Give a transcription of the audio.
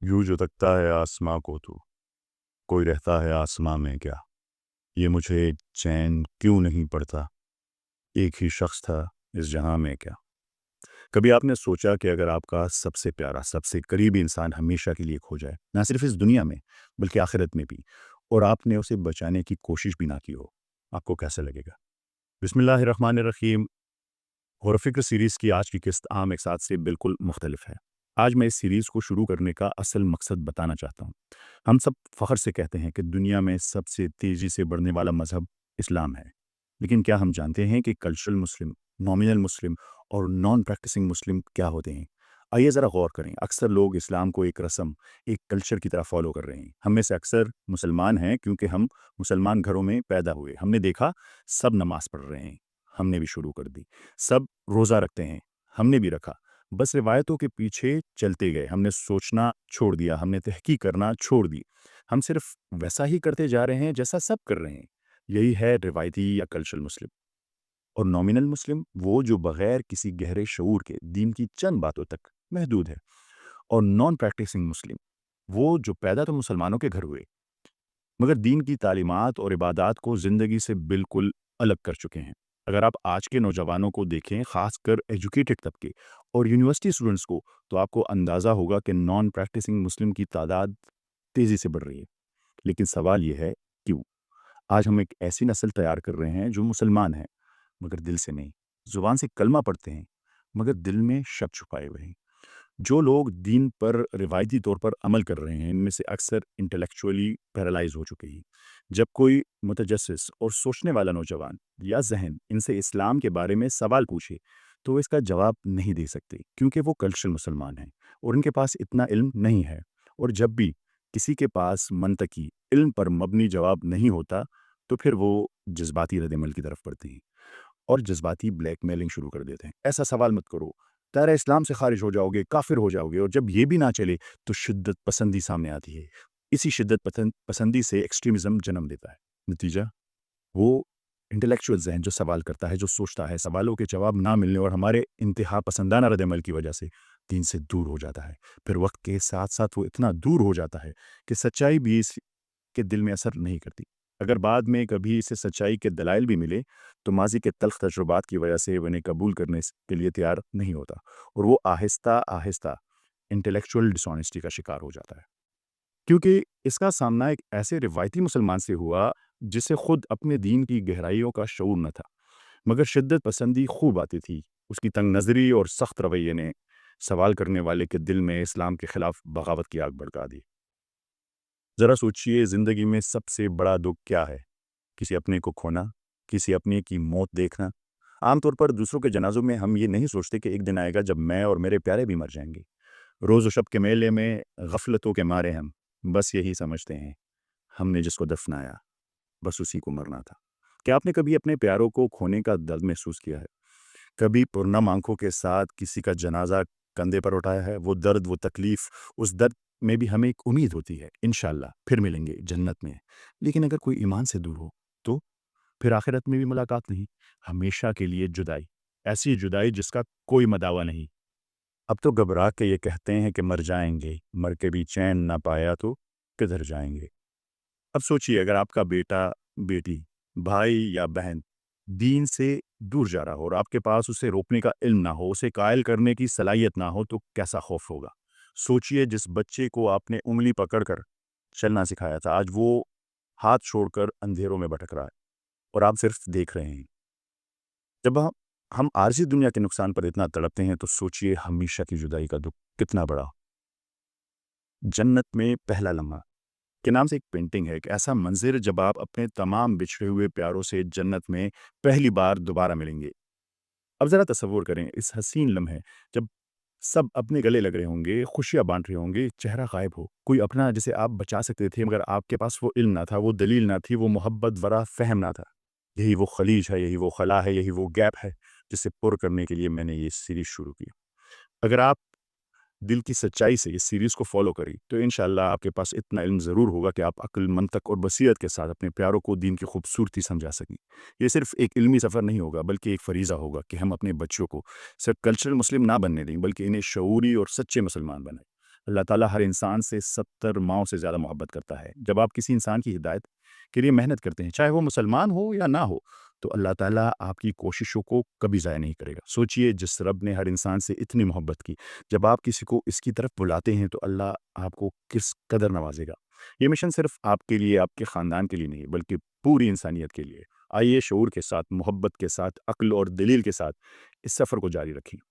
यूं जो तकता है आसमां को तू, कोई रहता है आसमां में क्या। ये मुझे चैन क्यों नहीं पड़ता, एक ही शख्स था इस जहां में क्या। कभी आपने सोचा कि अगर आपका सबसे प्यारा सबसे करीबी इंसान हमेशा के लिए खो जाए, ना सिर्फ इस दुनिया में बल्कि आखिरत में भी, और आपने उसे बचाने की कोशिश भी ना की हो, आपको कैसा लगेगा। बिस्मिल्लाहिर्रहमानिर्रहीम। गौर फिक्र सीरीज़ की आज की किस्त आम एक साथ से बिल्कुल मुख्तलिफ है। आज मैं इस सीरीज़ को शुरू करने का असल मकसद बताना चाहता हूँ। हम सब फ़ख्र से कहते हैं कि दुनिया में सबसे तेज़ी से बढ़ने वाला मज़हब इस्लाम है। लेकिन क्या हम जानते हैं कि कल्चरल मुस्लिम, नॉमिनल मुस्लिम और नॉन प्रैक्टिसिंग मुस्लिम क्या होते हैं? आइए ज़रा गौर करें। अक्सर लोग इस्लाम को एक रस्म, एक कल्चर की तरह फ़ॉलो कर रहे हैं। हम में से अक्सर मुसलमान हैं क्योंकि हम मुसलमान घरों में पैदा हुए। हमने देखा सब नमाज़ पढ़ रहे हैं, हमने भी शुरू कर दी। सब रोज़ा रखते हैं, हमने भी रखा। बस रिवायतों के पीछे चलते गए, हमने सोचना छोड़ दिया, हमने तहकीक करना छोड़ दी। हम सिर्फ वैसा ही करते जा रहे हैं जैसा सब कर रहे हैं। यही है रिवायती या कल्चरल मुस्लिम। और नॉमिनल मुस्लिम वो जो बगैर किसी गहरे शऊर के दीन की चंद बातों तक महदूद है। और नॉन प्रैक्टिसिंग मुस्लिम वो जो पैदा तो मुसलमानों के घर हुए मगर दीन की तालीमात और इबादात को ज़िंदगी से बिल्कुल अलग कर चुके हैं। अगर आप आज के नौजवानों को देखें, ख़ासकर एजुकेटेड तबके और यूनिवर्सिटी स्टूडेंट्स को, तो आपको अंदाज़ा होगा कि नॉन प्रैक्टिसिंग मुस्लिम की तादाद तेज़ी से बढ़ रही है। लेकिन सवाल ये है, क्यों? आज हम एक ऐसी नस्ल तैयार कर रहे हैं जो मुसलमान है मगर दिल से नहीं, ज़ुबान से कलमा पढ़ते हैं मगर दिल में शक छुपाए हुए हैं। जो लोग दीन पर रिवायती तौर पर अमल कर रहे हैं, इनमें से अक्सर इंटेलेक्चुअली पैरालाइज हो चुके हैं। जब कोई मुतजस्सिस और सोचने वाला नौजवान या जहन इनसे इस्लाम के बारे में सवाल पूछे, तो वो इसका जवाब नहीं दे सकते क्योंकि वो कल्चरल मुसलमान हैं और उनके पास इतना इल्म नहीं है। और जब भी किसी के पास मंतकी इल्म पर मबनी जवाब नहीं होता, तो फिर वो जज्बाती रद्द-ए-अमल की तरफ बढ़ते हैं और जज्बाती ब्लैकमेलिंग शुरू कर देते हैं। ऐसा सवाल मत करो, तारा इस्लाम से खारिज हो जाओगे, काफिर हो जाओगे। और जब ये भी ना चले तो शिद्दत पसंदी सामने आती है। इसी शिद्दत पसंदी से एक्सट्रीमिज्म जन्म लेता है। नतीजा वो इंटेलेक्चुअल जहन जो सवाल करता है, जो सोचता है, सवालों के जवाब ना मिलने और हमारे इंतहा पसंदाना रद्द-ए-अमल की वजह से दीन से दूर हो जाता है। फिर वक्त के साथ साथ वो इतना दूर हो जाता है कि सच्चाई भी इसके दिल में असर नहीं करती। अगर बाद में कभी इसे सच्चाई के दलाइल भी मिले, तो माजी के तल्ख तजुर्बात की वजह से वो इन्हें कबूल करने के लिए तैयार नहीं होता और वो आहिस्ता आहिस्ता इंटेलेक्चुअल डिसऑनेस्टी का शिकार हो जाता है। क्योंकि इसका सामना एक ऐसे रिवायती मुसलमान से हुआ जिसे खुद अपने दीन की गहराइयों का शऊर न था, मगर शिद्दत पसंदी खूब आती थी। उसकी तंग नज़री और सख्त रवैये ने सवाल करने वाले के दिल में इस्लाम के खिलाफ बगावत की आग भड़का दी। ज़रा सोचिए, ज़िंदगी में सबसे बड़ा दुख क्या है? किसी अपने को खोना, किसी अपने की मौत देखना। आमतौर पर दूसरों के जनाज़ों में हम ये नहीं सोचते कि एक दिन आएगा जब मैं और मेरे प्यारे भी मर जाएंगे। रोज़ व शब के मेले में गफलतों के मारे हम बस यही समझते हैं, हमने जिसको दफनाया बस उसी को मरना था। क्या आपने कभी अपने प्यारों को खोने का दर्द महसूस किया है? कभी पुरनम आंखों के साथ किसी का जनाजा कंधे पर उठाया है? वो दर्द, वो तकलीफ, उस दर्द में भी हमें एक उम्मीद होती है, इंशाअल्लाह फिर मिलेंगे जन्नत में। लेकिन अगर कोई ईमान से दूर हो तो फिर आखिरत में भी मुलाकात नहीं, हमेशा के लिए जुदाई। ऐसी जुदाई जिसका कोई मदावा नहीं। अब तो घबरा के ये कहते हैं कि मर जाएंगे, मर के भी चैन ना पाया तो किधर जाएंगे। अब सोचिए, अगर आपका बेटा, बेटी, भाई या बहन दीन से दूर जा रहा हो और आपके पास उसे रोकने का इल्म ना हो, उसे कायल करने की सलाहियत ना हो, तो कैसा खौफ होगा। सोचिए, जिस बच्चे को आपने उंगली पकड़कर चलना सिखाया था, आज वो हाथ छोड़कर अंधेरों में भटक रहा है और आप सिर्फ देख रहे हैं। जब हम आरज़ी दुनिया के नुकसान पर इतना तड़पते हैं, तो सोचिए हमेशा की जुदाई का दुख कितना बड़ा। जन्नत में पहला लम्हा के नाम से एक पेंटिंग है, एक ऐसा मंज़िर जब आप अपने तमाम बिछड़े हुए प्यारों से जन्नत में पहली बार दोबारा मिलेंगे। अब ज़रा तसव्वुर करें इस हसीन लम्हे, जब सब अपने गले लग रहे होंगे, खुशियाँ बाँट रहे होंगे, चेहरा गायब हो। कोई अपना जिसे आप बचा सकते थे मगर आपके पास वो इल्म ना था, वो दलील ना थी, वो मोहब्बत वरा फ़हम ना था। यही वो खलीज है, यही वो खला है, यही वो गैप है, जिसे पुर करने के लिए मैंने ये सीरीज़ शुरू की। अगर आप दिल की सच्चाई से इस सीरीज़ को फ़ॉलो करी, तो इंशाअल्लाह आपके पास इतना इल्म ज़रूर होगा कि आप अक्ल, मंतक और बसीरत के साथ अपने प्यारों को दीन की खूबसूरती समझा सकें। ये सिर्फ़ एक इल्मी सफ़र नहीं होगा, बल्कि एक फ़रीज़ा होगा कि हम अपने बच्चों को सिर्फ़ कल्चरल मुस्लिम ना बनने दें, बल्कि इन्हें शऊरी और सच्चे मुसलमान बनाएँ। اللہ تعالیٰ ہر انسان سے 70 ماؤں سے زیادہ محبت کرتا ہے۔ جب آپ کسی انسان کی ہدایت کے لیے محنت کرتے ہیں، چاہے وہ مسلمان ہو یا نہ ہو، تو اللہ تعالیٰ آپ کی کوششوں کو کبھی ضائع نہیں کرے گا۔ سوچئے جس رب نے ہر انسان سے اتنی محبت کی، جب آپ کسی کو اس کی طرف بلاتے ہیں تو اللہ آپ کو کس قدر نوازے گا۔ یہ مشن صرف آپ کے لیے، آپ کے خاندان کے لیے نہیں، بلکہ پوری انسانیت کے لیے۔ آئیے شعور کے ساتھ، محبت کے ساتھ، عقل اور دلیل کے ساتھ اس سفر کو جاری رکھیں۔